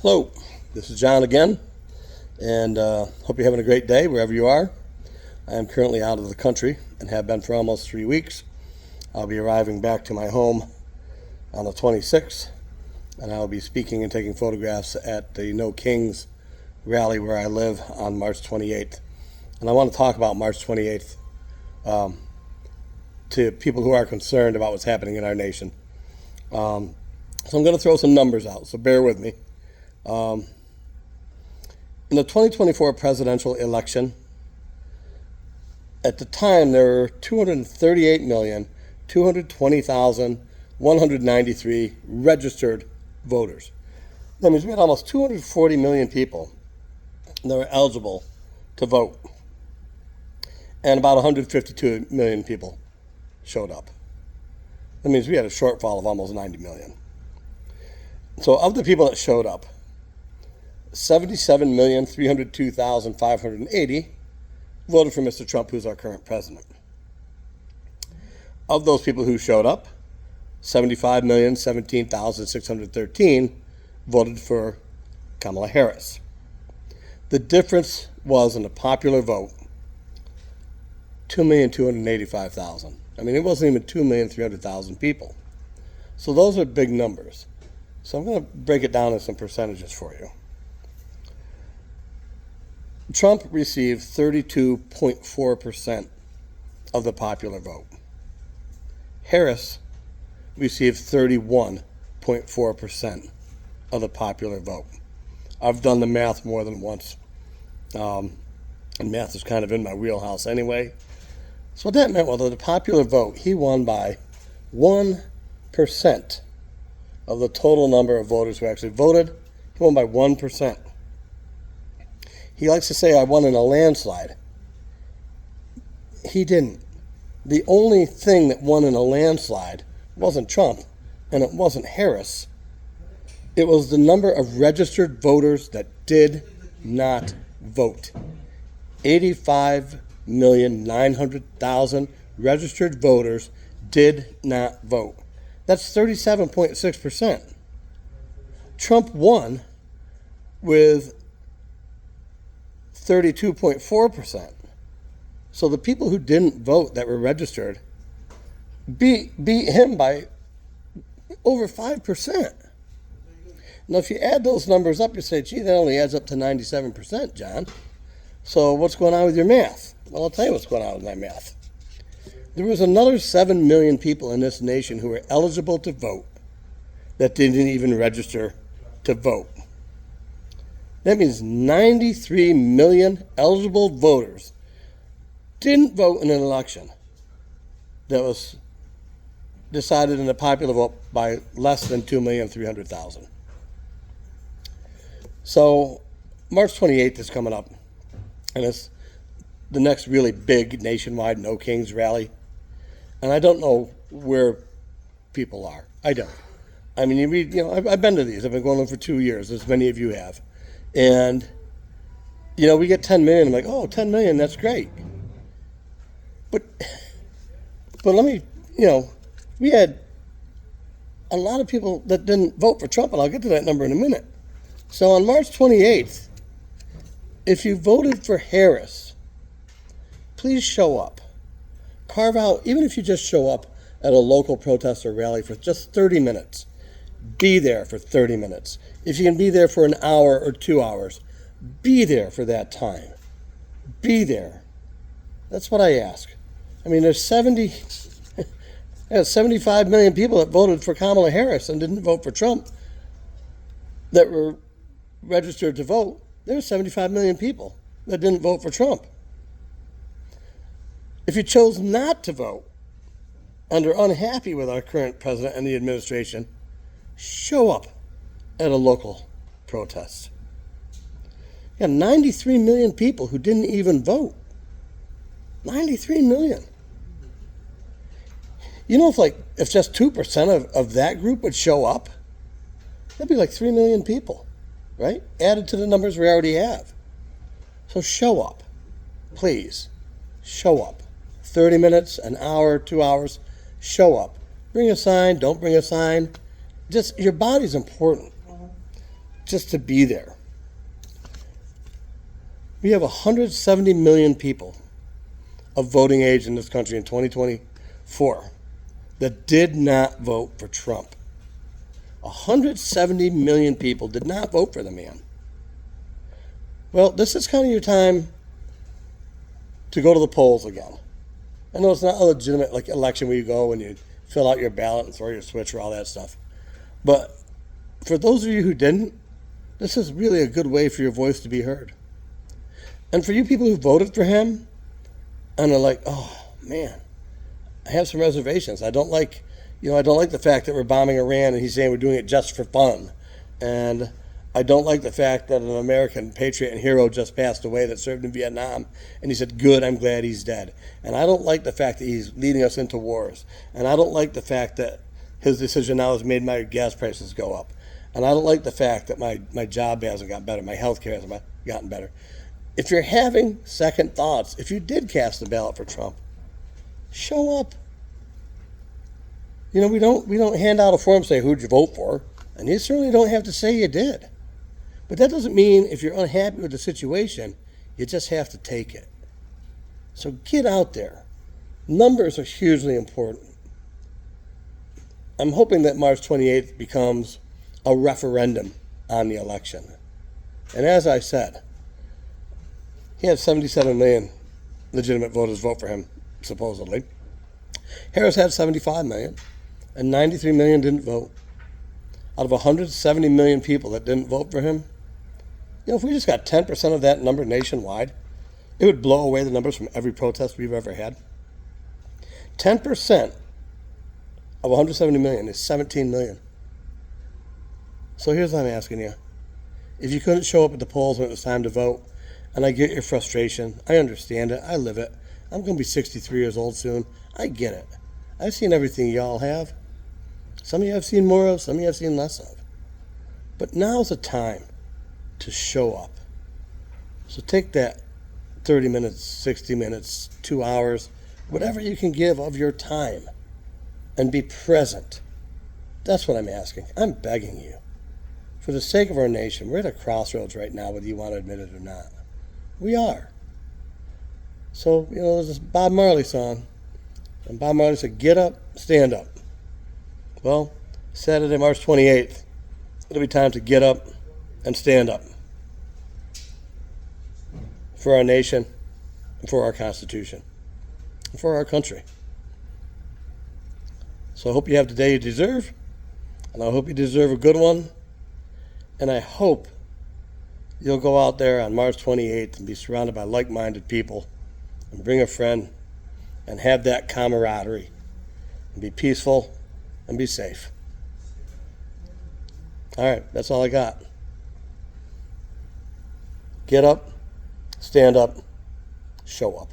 Hello, this is John again, and hope you're having a great day wherever you are. I am currently out of the country and have been for almost 3 weeks. I'll be arriving back to my home on the 26th, and I'll be speaking and taking photographs at the No Kings rally where I live on March 28th. And I want to talk about March 28th to people who are concerned about what's happening in our nation. So I'm going to throw some numbers out, so bear with me. In the 2024 presidential election, at the time there were 238,220,193 registered voters. That means we had almost 240 million people that were eligible to vote, and about 152 million people showed up. That means we had a shortfall of almost 90 million. So of the people that showed up, 77,302,580 voted for Mr. Trump, who's our current president. Of those people who showed up, 75,017,613 voted for Kamala Harris. The difference was in the popular vote, 2,285,000. I mean, it wasn't even 2,300,000 people. So those are big numbers. So I'm going to break it down in some percentages for you. Trump received 32.4% of the popular vote. Harris received 31.4% of the popular vote. I've done the math more than once, and math is kind of in my wheelhouse anyway. So what that meant was that the popular vote, he won by 1% of the total number of voters who actually voted. He won by 1%. He likes to say, I won in a landslide. He didn't. The only thing that won in a landslide wasn't Trump, and it wasn't Harris. It was the number of registered voters that did not vote. 85,900,000 registered voters did not vote. That's 37.6%. Trump won with 32.4%. So the people who didn't vote that were registered beat him by over 5%. Now, if you add those numbers up, you say, gee, that only adds up to 97%, John. So what's going on with your math? Well, I'll tell you what's going on with my math. There was another 7 million people in this nation who were eligible to vote that didn't even register to vote. That means 93 million eligible voters didn't vote in an election that was decided in a popular vote by less than 2,300,000. So March 28th is coming up, and it's the next really big nationwide No Kings rally. And I don't know where people are. I don't. I mean, you read, I've been to these. I've been going to them for 2 years, as many of you have. And, we get 10 million. I'm like, oh, 10 million, that's great. But let me, we had a lot of people that didn't vote for Trump, and I'll get to that number in a minute. So on March 28th, if you voted for Harris, please show up. Carve out, even if you just show up at a local protest or rally for just 30 minutes, be there for 30 minutes. If you can be there for an hour or 2 hours, be there for that time. Be there. That's what I ask. I mean, there's 75 million people that voted for Kamala Harris and didn't vote for Trump that were registered to vote. There's 75 million people that didn't vote for Trump. If you chose not to vote and are unhappy with our current president and the administration, show up at a local protest. You got 93 million people who didn't even vote. 93 million. If just 2% of that group would show up, that'd be like 3 million people, right? Added to the numbers we already have. So show up. Please, show up. 30 minutes, an hour, 2 hours, show up. Bring a sign, don't bring a sign. Just, your body's important. just to be there. We have 170 million people of voting age in this country in 2024 that did not vote for Trump. 170 million people did not vote for the man. Well, this is kind of your time to go to the polls again. I know it's not a legitimate like election where you go and you fill out your ballot and throw your switch or all that stuff. But for those of you who didn't, this is really a good way for your voice to be heard. And for you people who voted for him and are like, oh man, I have some reservations. I don't like the fact that we're bombing Iran and he's saying we're doing it just for fun. And I don't like the fact that an American patriot and hero just passed away that served in Vietnam. And he said, good, I'm glad he's dead. And I don't like the fact that he's leading us into wars. And I don't like the fact that his decision now has made my gas prices go up. And I don't like the fact that my job hasn't gotten better, my health care hasn't gotten better. If you're having second thoughts, if you did cast a ballot for Trump, show up. You know, we don't hand out a form and say who'd you vote for, and you certainly don't have to say you did. But that doesn't mean if you're unhappy with the situation, you just have to take it. So get out there. Numbers are hugely important. I'm hoping that March 28th becomes a referendum on the election. And as I said, he had 77 million legitimate voters vote for him, supposedly. Harris had 75 million, and 93 million didn't vote. Out of 170 million people that didn't vote for him, if we just got 10% of that number nationwide, it would blow away the numbers from every protest we've ever had. 10% of 170 million is 17 million. So here's what I'm asking you. If you couldn't show up at the polls when it was time to vote, and I get your frustration, I understand it, I live it. I'm going to be 63 years old soon. I get it. I've seen everything y'all have. Some of you have seen more of, some of you have seen less of. But now's the time to show up. So take that 30 minutes, 60 minutes, 2 hours, whatever you can give of your time, and be present. That's what I'm asking. I'm begging you. For the sake of our nation, we're at a crossroads right now, whether you want to admit it or not. We are. So, there's this Bob Marley song, and Bob Marley said, get up, stand up. Well, Saturday, March 28th, it'll be time to get up and stand up for our nation, and for our Constitution, and for our country. So I hope you have the day you deserve, and I hope you deserve a good one, and I hope you'll go out there on March 28th and be surrounded by like-minded people and bring a friend and have that camaraderie and be peaceful and be safe. All right, that's all I got. Get up, stand up, show up.